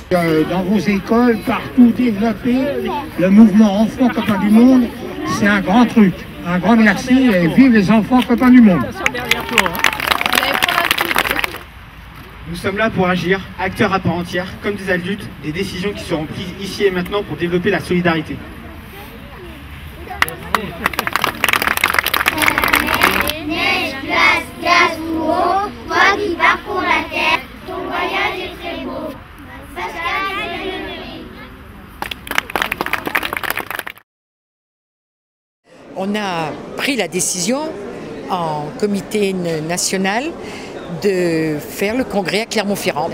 Dans vos écoles, partout développer le mouvement Enfants Copains du Monde, c'est un grand truc. Un grand merci et vive les enfants copains du monde. Nous sommes là pour agir, acteurs à part entière, comme des adultes, des décisions qui seront prises ici et maintenant pour développer la solidarité. Neige, glace, gaz ou eau, toi qui parcours la terre, ton voyage est très beau. Pascal Zéléry. On a pris la décision en comité national de faire le congrès à Clermont-Ferrand.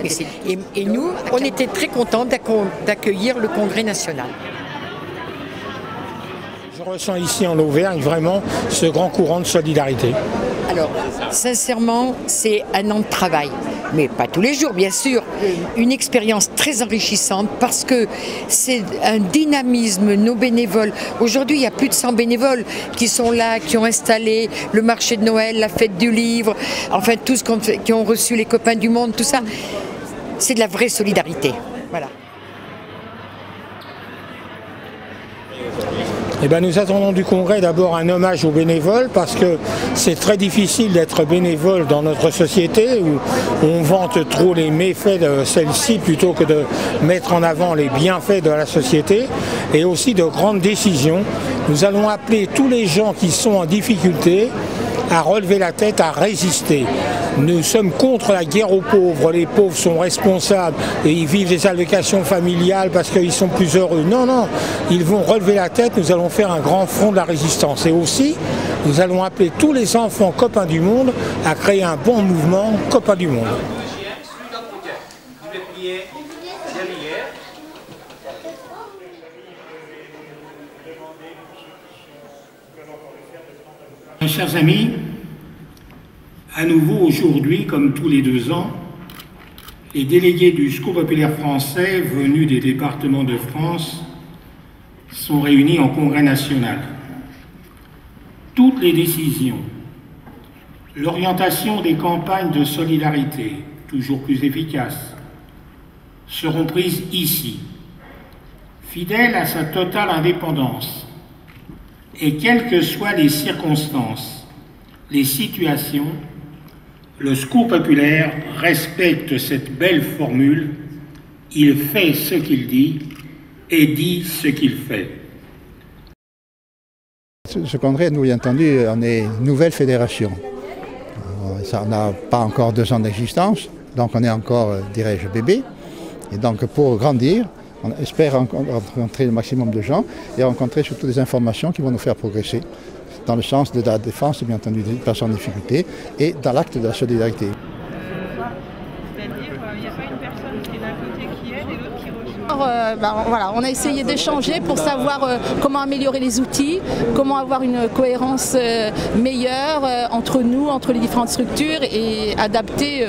Et nous, on était très contents d'accueillir le congrès national. Je ressens ici en Auvergne vraiment ce grand courant de solidarité. Alors, sincèrement, c'est un an de travail, mais pas tous les jours, bien sûr. Une expérience très enrichissante parce que c'est un dynamisme, nos bénévoles. Aujourd'hui, il y a plus de 100 bénévoles qui sont là, qui ont installé le marché de Noël, la fête du livre, enfin tous qui ont reçu les copains du monde, tout ça. C'est de la vraie solidarité. Voilà. Eh bien, nous attendons du congrès d'abord un hommage aux bénévoles parce que c'est très difficile d'être bénévole dans notre société où on vante trop les méfaits de celle-ci plutôt que de mettre en avant les bienfaits de la société et aussi de grandes décisions. Nous allons appeler tous les gens qui sont en difficulté à relever la tête, à résister. Nous sommes contre la guerre aux pauvres. Les pauvres sont responsables et ils vivent des allocations familiales parce qu'ils sont plus heureux. Non, non, ils vont relever la tête. Nous allons faire un grand front de la résistance. Et aussi, nous allons appeler tous les enfants copains du monde à créer un bon mouvement copains du monde. Chers amis, à nouveau aujourd'hui, comme tous les 2 ans, les délégués du Secours populaire français venus des départements de France sont réunis en congrès national. Toutes les décisions, l'orientation des campagnes de solidarité, toujours plus efficaces, seront prises ici, fidèles à sa totale indépendance. Et quelles que soient les circonstances, les situations, le Secours populaire respecte cette belle formule « Il fait ce qu'il dit et dit ce qu'il fait ». Ce congrès, nous, bien entendu, on est une nouvelle fédération. Ça n'a pas encore 2 ans d'existence, donc on est encore, dirais-je, bébé. Et donc pour grandir, on espère rencontrer le maximum de gens et rencontrer surtout des informations qui vont nous faire progresser dans le sens de la défense, bien entendu, des personnes en difficulté et dans l'acte de la solidarité. C'est-à-dire, il n'y a pas une personne qui est d'un côté qui aide et l'autre qui reçoit. Voilà, on a essayé d'échanger pour savoir comment améliorer les outils, comment avoir une cohérence meilleure entre nous, entre les différentes structures et adapter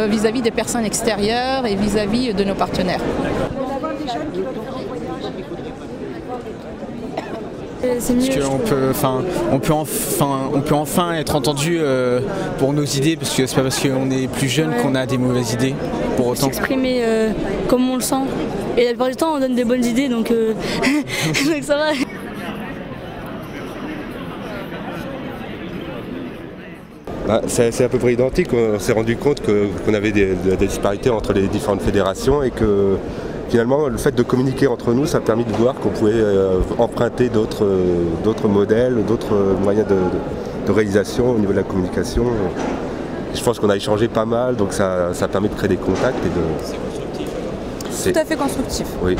vis-à-vis des personnes extérieures et vis-à-vis de nos partenaires. Parce qu'on peut enfin être entendu pour nos idées, parce que c'est pas parce qu'on est plus jeune qu'on a des mauvaises idées pour autant. S'exprimer comme on le sent. Et la plupart du temps on donne des bonnes idées donc, donc ça va. C'est à peu près identique. On s'est rendu compte qu'on avait des disparités entre les différentes fédérations et que finalement, le fait de communiquer entre nous, ça a permis de voir qu'on pouvait emprunter d'autres modèles, d'autres moyens de réalisation au niveau de la communication. Je pense qu'on a échangé pas mal, donc ça permet de créer des contacts. C'est constructif. Tout à fait constructif. Oui.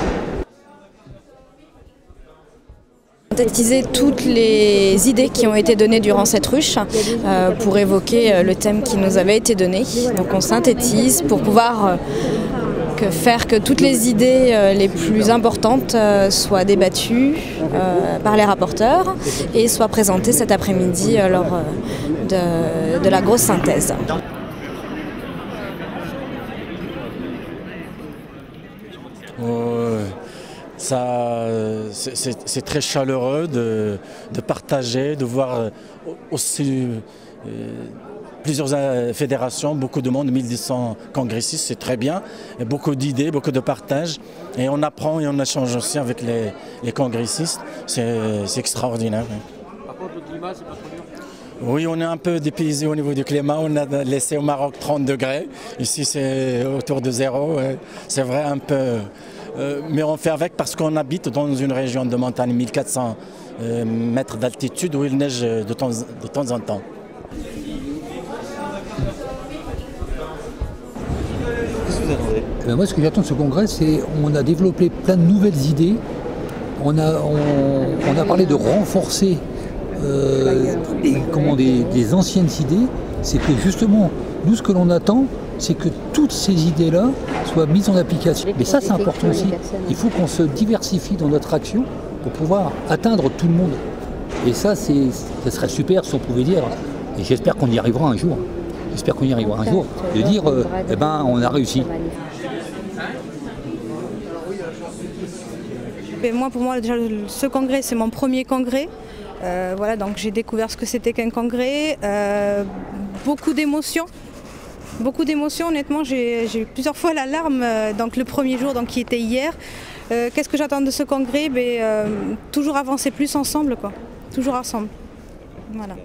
Synthétiser toutes les idées qui ont été données durant cette ruche pour évoquer le thème qui nous avait été donné. Donc on synthétise pour pouvoir faire que toutes les idées les plus importantes soient débattues par les rapporteurs et soient présentées cet après-midi lors de la grosse synthèse. C'est très chaleureux de partager, de voir aussi plusieurs fédérations, beaucoup de monde, 1200 congressistes, c'est très bien. Et beaucoup d'idées, beaucoup de partage. Et on apprend et on échange aussi avec les congressistes. C'est extraordinaire. Par contre, le climat, c'est pas trop dur? Oui, on est un peu dépaysé au niveau du climat. On a laissé au Maroc 30 degrés. Ici, c'est autour de 0. C'est vrai un peu... mais on fait avec parce qu'on habite dans une région de montagne, 1400 mètres d'altitude, où il neige de temps en temps. Moi, ce que j'attends de ce congrès, c'est qu'on a développé plein de nouvelles idées. On a parlé de renforcer des anciennes idées. C'est que justement, nous, ce que l'on attend, c'est que toutes ces idées-là soient mises en application. Mais ça, c'est important aussi. Il faut qu'on se diversifie dans notre action pour pouvoir atteindre tout le monde. Et ça serait super si on pouvait dire, et j'espère qu'on y arrivera un jour. J'espère qu'on y arrivera un jour, de dire, eh ben, on a réussi. Et moi, pour moi, déjà, ce congrès, c'est mon premier congrès. Voilà, donc j'ai découvert ce que c'était qu'un congrès. Beaucoup d'émotions. Beaucoup d'émotions, honnêtement, j'ai eu plusieurs fois la larme, donc le premier jour, donc, qui était hier. Qu'est-ce que j'attends de ce congrès? Toujours avancer plus ensemble, quoi. Toujours ensemble. Voilà.